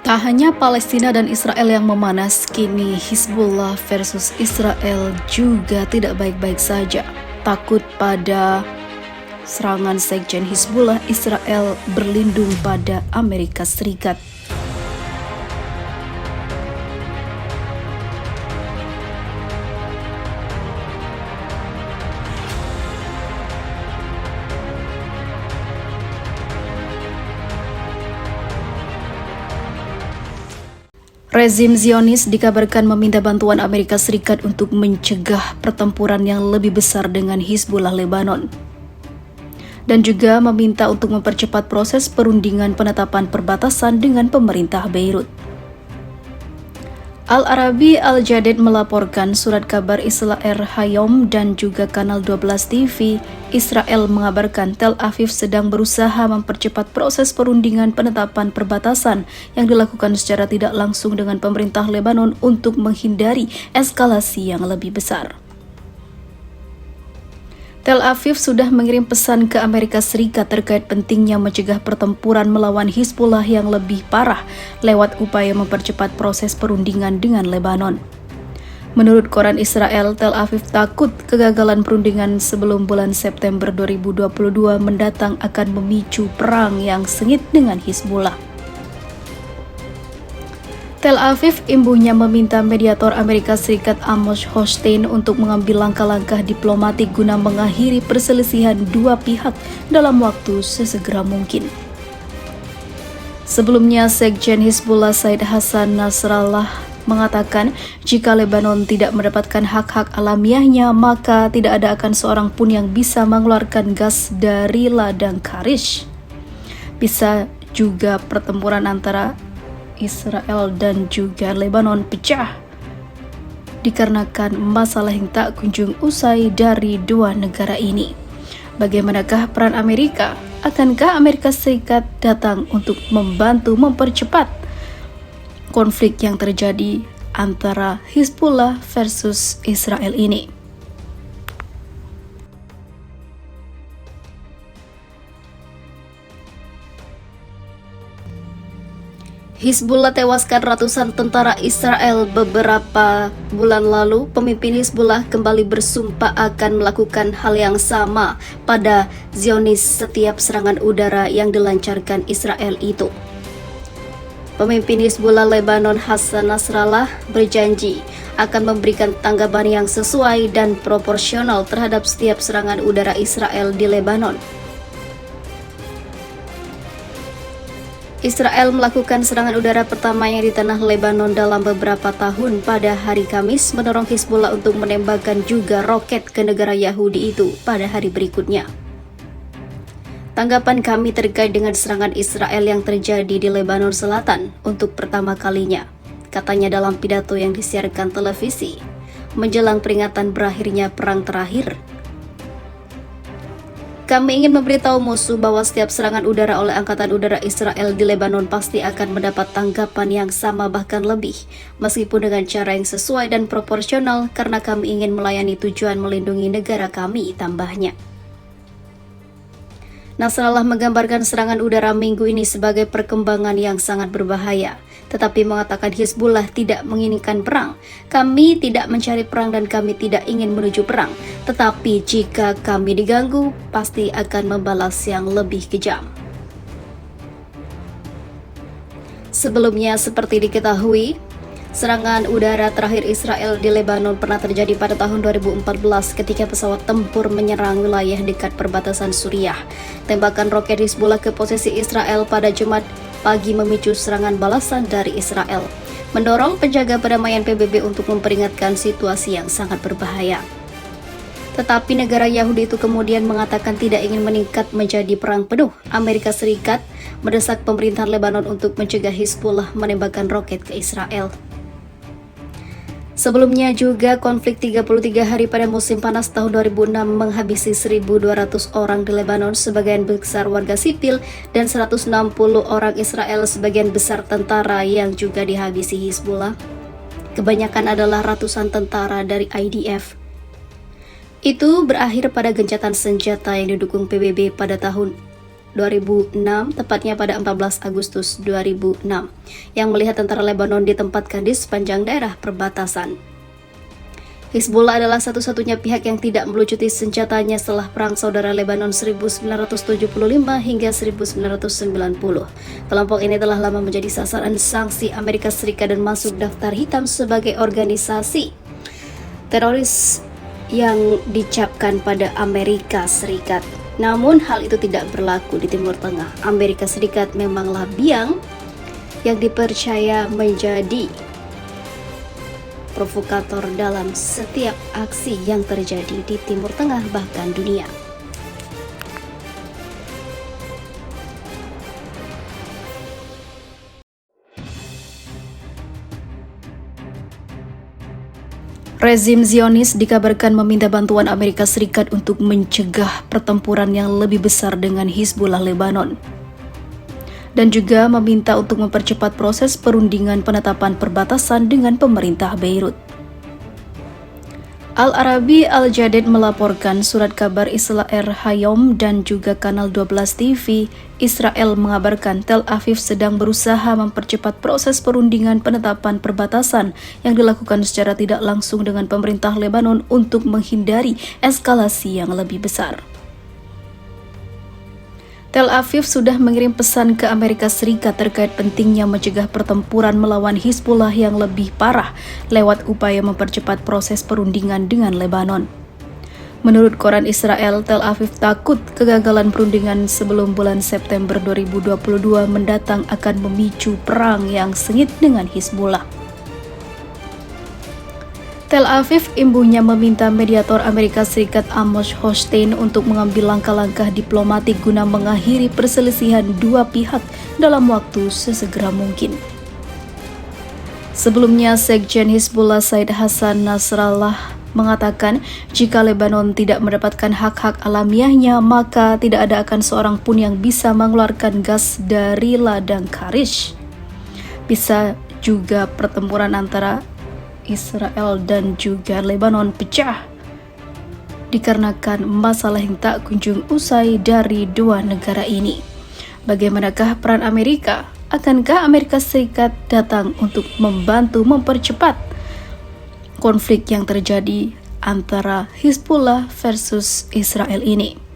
Tak hanya Palestina dan Israel yang memanas, kini Hizbullah versus Israel juga tidak baik-baik saja. Takut pada serangan Sekjen Hizbullah, Israel berlindung pada Amerika Serikat. Rezim Zionis dikabarkan meminta bantuan Amerika Serikat untuk mencegah pertempuran yang lebih besar dengan Hizbullah Lebanon. Dan juga meminta untuk mempercepat proses perundingan penetapan perbatasan dengan pemerintah Beirut. Al-Arabi Al-Jadid melaporkan surat kabar Israel Hayom dan juga Kanal 12 TV, Israel mengabarkan Tel Aviv sedang berusaha mempercepat proses perundingan penetapan perbatasan yang dilakukan secara tidak langsung dengan pemerintah Lebanon untuk menghindari eskalasi yang lebih besar. Tel Aviv sudah mengirim pesan ke Amerika Serikat terkait pentingnya mencegah pertempuran melawan Hizbullah yang lebih parah lewat upaya mempercepat proses perundingan dengan Lebanon. Menurut koran Israel, Tel Aviv takut kegagalan perundingan sebelum bulan September 2022 mendatang akan memicu perang yang sengit dengan Hizbullah. Tel Aviv imbuhnya meminta mediator Amerika Serikat Amos Hochstein untuk mengambil langkah-langkah diplomatik guna mengakhiri perselisihan dua pihak dalam waktu sesegera mungkin. Sebelumnya, Sekjen Hizbullah Said Hassan Nasrallah mengatakan jika Lebanon tidak mendapatkan hak-hak alamiahnya, maka tidak ada akan seorang pun yang bisa mengeluarkan gas dari ladang Karish. Bisa juga pertempuran antara Israel dan juga Lebanon pecah dikarenakan masalah yang tak kunjung usai dari dua negara ini. Bagaimanakah peran Amerika? Akankah Amerika Serikat datang untuk membantu mempercepat konflik yang terjadi antara Hizbullah versus Israel ini? Hizbullah tewaskan ratusan tentara Israel beberapa bulan lalu. Pemimpin Hizbullah kembali bersumpah akan melakukan hal yang sama pada Zionis setiap serangan udara yang dilancarkan Israel itu. Pemimpin Hizbullah Lebanon Hassan Nasrallah berjanji akan memberikan tanggapan yang sesuai dan proporsional terhadap setiap serangan udara Israel di Lebanon. Israel melakukan serangan udara pertamanya di tanah Lebanon dalam beberapa tahun pada hari Kamis, mendorong Hizbullah untuk menembakkan juga roket ke negara Yahudi itu pada hari berikutnya. Tanggapan kami terkait dengan serangan Israel yang terjadi di Lebanon Selatan untuk pertama kalinya, katanya dalam pidato yang disiarkan televisi, menjelang peringatan berakhirnya perang terakhir. Kami ingin memberitahu musuh bahwa setiap serangan udara oleh Angkatan Udara Israel di Lebanon pasti akan mendapat tanggapan yang sama bahkan lebih, meskipun dengan cara yang sesuai dan proporsional karena kami ingin melayani tujuan melindungi negara kami, tambahnya. Nasrallah menggambarkan serangan udara minggu ini sebagai perkembangan yang sangat berbahaya, tetapi mengatakan Hizbullah tidak menginginkan perang. Kami tidak mencari perang dan kami tidak ingin menuju perang, tetapi jika kami diganggu, pasti akan membalas yang lebih kejam. Sebelumnya, seperti diketahui, serangan udara terakhir Israel di Lebanon pernah terjadi pada tahun 2014 ketika pesawat tempur menyerang wilayah dekat perbatasan Suriah. Tembakan roket Hizbullah ke posisi Israel pada Jumat pagi memicu serangan balasan dari Israel, mendorong penjaga perdamaian PBB untuk memperingatkan situasi yang sangat berbahaya. Tetapi negara Yahudi itu kemudian mengatakan tidak ingin meningkat menjadi perang penuh. Amerika Serikat mendesak pemerintahan Lebanon untuk mencegah Hizbullah menembakkan roket ke Israel. Sebelumnya juga konflik 33 hari pada musim panas tahun 2006 menghabisi 1.200 orang di Lebanon, sebagian besar warga sipil, dan 160 orang Israel, sebagian besar tentara yang juga dihabisi Hizbullah. Kebanyakan adalah ratusan tentara dari IDF. Itu berakhir pada gencatan senjata yang didukung PBB pada tahun 2006, tepatnya pada 14 Agustus 2006, yang melihat tentara Lebanon ditempatkan di sepanjang daerah perbatasan. Hizbullah adalah satu-satunya pihak yang tidak melucuti senjatanya setelah Perang Saudara Lebanon 1975 hingga 1990. Kelompok ini telah lama menjadi sasaran sanksi Amerika Serikat dan masuk daftar hitam sebagai organisasi teroris yang dicapkan pada Amerika Serikat. Namun hal itu tidak berlaku di Timur Tengah. Amerika Serikat memanglah biang yang dipercaya menjadi provokator dalam setiap aksi yang terjadi di Timur Tengah bahkan dunia. Rezim Zionis dikabarkan meminta bantuan Amerika Serikat untuk mencegah pertempuran yang lebih besar dengan Hizbullah Lebanon, dan juga meminta untuk mempercepat proses perundingan penetapan perbatasan dengan pemerintah Beirut. Al-Arabi Al-Jadid melaporkan surat kabar Israel Hayom dan juga Kanal 12 TV Israel mengabarkan Tel Aviv sedang berusaha mempercepat proses perundingan penetapan perbatasan yang dilakukan secara tidak langsung dengan pemerintah Lebanon untuk menghindari eskalasi yang lebih besar. Tel Aviv sudah mengirim pesan ke Amerika Serikat terkait pentingnya mencegah pertempuran melawan Hizbullah yang lebih parah lewat upaya mempercepat proses perundingan dengan Lebanon. Menurut koran Israel, Tel Aviv takut kegagalan perundingan sebelum bulan September 2022 mendatang akan memicu perang yang sengit dengan Hizbullah. Tel Aviv imbuhnya meminta mediator Amerika Serikat Amos Hochstein untuk mengambil langkah-langkah diplomatik guna mengakhiri perselisihan dua pihak dalam waktu sesegera mungkin. Sebelumnya, Sekjen Hizbullah Said Hassan Nasrallah mengatakan jika Lebanon tidak mendapatkan hak-hak alamiahnya, maka tidak ada akan seorang pun yang bisa mengeluarkan gas dari ladang Karish. Bisa juga pertempuran antara Israel dan juga Lebanon pecah dikarenakan masalah yang tak kunjung usai dari dua negara ini. Bagaimanakah peran Amerika? Akankah Amerika Serikat datang untuk membantu mempercepat konflik yang terjadi antara Hizbullah versus Israel ini?